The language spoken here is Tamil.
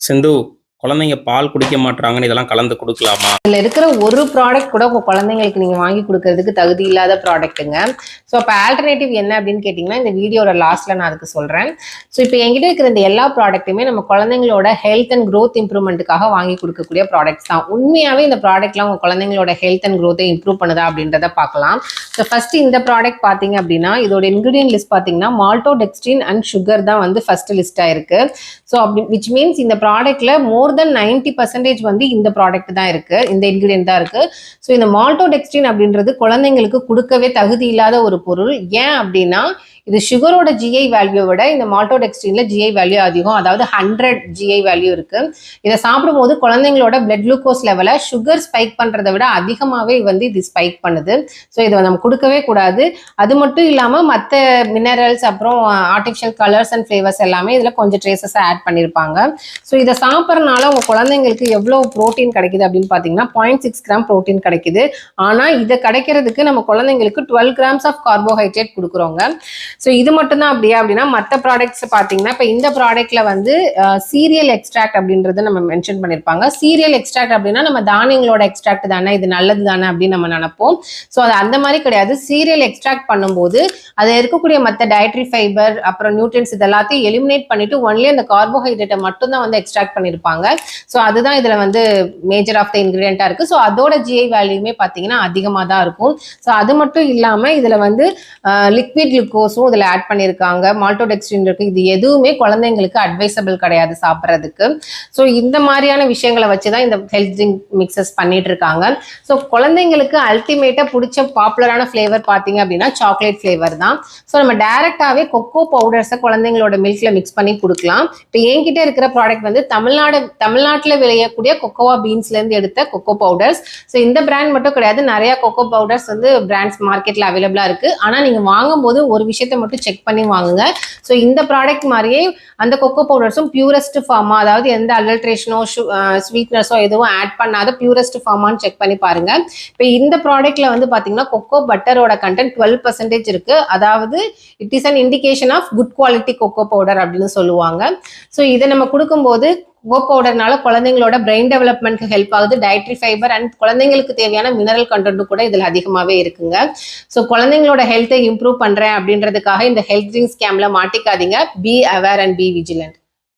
சிந்து, குழந்தைங்க பால் குடிக்க மாட்டாங்கன்னு இதெல்லாம் கலந்து கொடுக்கலாமா? இதுல இருக்கிற ஒரு ப்ராடக்ட் கூட உங்க குழந்தைங்களுக்கு நீங்க வாங்கி கொடுக்கறதுக்கு தகுதி இல்லாத ப்ராடக்ட்டுங்க. ஸோ அப்போ ஆல்டர்னேட்டிவ் என்ன அப்படின்னு கேட்டிங்கன்னா இந்த வீடியோட லாஸ்ட்ல நான் அதுக்கு சொல்றேன். ஸோ இப்போ என்கிட்ட இருக்கிற இந்த எல்லா ப்ராடக்ட்டுமே நம்ம குழந்தைங்களோட ஹெல்த் அண்ட் க்ரோத் இம்ப்ரூவ்மெண்ட்டுக்காக வாங்கி கொடுக்கக்கூடிய ப்ராடக்ட்ஸ் தான். உண்மையாவே இந்த ப்ராடக்ட்லாம் உங்க குழந்தைங்களோட ஹெல்த் அண்ட் க்ரோத்தை இம்ப்ரூவ் பண்ணுதா அப்படின்றத பார்க்கலாம். ஸோ ஃபர்ஸ்ட் இந்த ப்ராடக்ட் பார்த்தீங்க அப்படின்னா இதோட இன்கிரீடியன்ட் லிஸ்ட் பார்த்தீங்கன்னா மால்டோடெக்ஸ்ட்ரின் அண்ட் சுகர் தான் வந்து ஃபர்ஸ்ட் லிஸ்ட் ஆயிருக்கு. ஸோ அப்படி விச் மீன்ஸ் இந்த ப்ராடக்ட்ல மோர் தென் 90% வந்து இந்த ப்ராடக்ட் தான் இருக்கு, இந்த இன்கிரியன்ட் தான் இருக்கு. ஸோ இந்த மால்டோடெக்ஸ்ட்ரின் அப்படின்றது குழந்தைங்களுக்கு கொடுக்கவே தகுதி இல்லாத ஒரு பொருள். ஏன் அப்படின்னா இது சுகரோட ஜிஐ வேல்யூ விட இந்த மால்டோடெக்ஸ்ட்ரின்ல ஜிஐ வேல்யூ அதிகம், அதாவது 100 ஜிஐ வேல்யூ இருக்கு. இதை சாப்பிடும்போது குழந்தைங்களோட பிளட் குளுக்கோஸ் லெவலை சுகர் ஸ்பைக் பண்றதை விட அதிகமாகவே வந்து இது ஸ்பைக் பண்ணுது. ஸோ இதை நம்ம கொடுக்கவே கூடாது. அது மட்டும் இல்லாமல் மற்ற மினரல்ஸ் அப்புறம் ஆர்டிஃபிஷியல் கலர்ஸ் அண்ட் ஃப்ளேவர்ஸ் எல்லாமே இதில் கொஞ்சம் ட்ரேசஸை ஆட் பண்ணியிருப்பாங்க. ஸோ இதை சாப்பிட்றதுனால உங்கள் குழந்தைங்களுக்கு எவ்வளோ ப்ரோட்டீன் கிடைக்குது அப்படின்னு பார்த்தீங்கன்னா 0.6 கிராம் ப்ரோட்டீன் கிடைக்குது. ஆனால் இதை கிடைக்கிறதுக்கு நம்ம குழந்தைங்களுக்கு 12 கிராம்ஸ் ஆஃப் கார்போஹைட்ரேட் கொடுக்குறோங்க. ஸோ இது மட்டும்தான் அப்படியா அப்படின்னா மற்ற ப்ராடக்ட்ஸ் பார்த்தீங்கன்னா இப்போ இந்த ப்ராடக்ட்ல வந்து சீரியல் எக்ஸ்ட்ராக்ட் அப்படின்றது நம்ம மென்ஷன் பண்ணியிருப்பாங்க. சீரியல் எக்ஸ்ட்ராக்ட் அப்படின்னா நம்ம தானியங்களோட எக்ஸ்ட்ராக்ட் தானே, இது நல்லது தானே அப்படின்னு நம்ம நினைப்போம். ஸோ அது அந்த மாதிரி கிடையாது. சீரியல் எக்ஸ்ட்ராக்ட் பண்ணும்போது அது இருக்கக்கூடிய மற்ற டயட்ரி ஃபைபர் அப்புறம் நியூட்ரியன்ஸ் இதெல்லாத்தையும் எலிமினேட் பண்ணிட்டு ஒன்லி அந்த கார்போஹைட்ரேட்டை மட்டும் தான் வந்து எக்ஸ்ட்ராக்ட் பண்ணியிருப்பாங்க. ஸோ அதுதான் இதில் வந்து மேஜர் ஆஃப் த இன்கிரியண்டா இருக்கு. ஸோ அதோட ஜிஐ வேல்யூமே பார்த்தீங்கன்னா அதிகமாக தான் இருக்கும். ஸோ அது மட்டும் இல்லாமல் இதில் வந்து லிக்விட் குளுக்கோஸும் இதில் ஆட் பண்ணியிருக்காங்க, மால்டோடெக்ஸ்ட்ரின் இருக்கு. இது எதுவுமே குழந்தைங்களுக்கு அட்வைசபிள் கிடையாது சாப்பிட்றதுக்கு. ஸோ இந்த மாதிரியான விஷயங்களை வச்சு தான் இந்த ஹெல்த் ட்ரிங்க் மிக்சஸ் பண்ணிட்டு இருக்காங்க. ஸோ குழந்தைங்களுக்கு அல்டிமேட்டாக பிடிச்ச பாப்புலரான ஃப்ளேவர் பார்த்தீங்க அப்படின்னா சாக்லேட் ஃப்ளேவர் தான். ஸோ நம்ம டைரக்டாகவே கொக்கோ பவுடர்ஸை குழந்தைங்களோட மில்க்ல மிக்ஸ் பண்ணி கொடுக்கலாம். இப்போ என்கிட்ட இருக்கிற ப்ராடக்ட் வந்து தமிழ்நாட்டில் விளையக்கூடிய கொக்கோவா பீன்ஸ்லேருந்து எடுத்த கொக்கோ பவுடர்ஸ். ஸோ இந்த பிராண்ட் மட்டும் கிடையாது, நிறைய கொக்கோ பவுடர்ஸ் வந்து பிராண்ட்ஸ் மார்க்கெட்டில் அவைலபிளாக இருக்கு. ஆனால் நீங்கள் வாங்கும்போது ஒரு விஷயத்தை மட்டும் செக் பண்ணி வாங்குங்க. ஸோ இந்த ப்ராடக்ட் மாதிரியே அந்த கொக்கோ பவுடர்ஸும் பியூரஸ்ட் ஃபார்மா, அதாவது எந்த அடல்ட்ரேஷனோ ஸ்வீட்னஸோ எதுவும் ஆட் பண்ணாத பியூரஸ்ட் ஃபார்மான்னு செக் பண்ணி பாருங்க. இப்போ இந்த ப்ராடக்ட்ல வந்து பாத்தீங்கன்னா கொக்கோ பட்டரோட கண்டென்ட் 12% இருக்கு. அதாவது it is an indication of good quality cocoa powder அப்படின்னு சொல்லுவாங்க. ஸோ இதை நம்ம கொடுக்கும்போது கொக்கோ பவுடர்னால குழந்தைங்களோட பிரெயின் டெவலப்மெண்ட்க்கு ஹெல்ப் ஆகுது, டயட்ரி ஃபைபர் அண்ட் குழந்தைங்களுக்கு தேவையான மினரல் கண்டென்ட் கூட இதில் அதிகமாகவே இருக்குங்க. ஸோ குழந்தைங்களோட ஹெல்த்தை இம்ப்ரூவ் பண்றேன் அப்படின்றதுக்காக இந்த ஹெல்த் ட்ரிங்க் ஸ்கேம்ல மாட்டிக்காதீங்க. Be aware and be vigilant.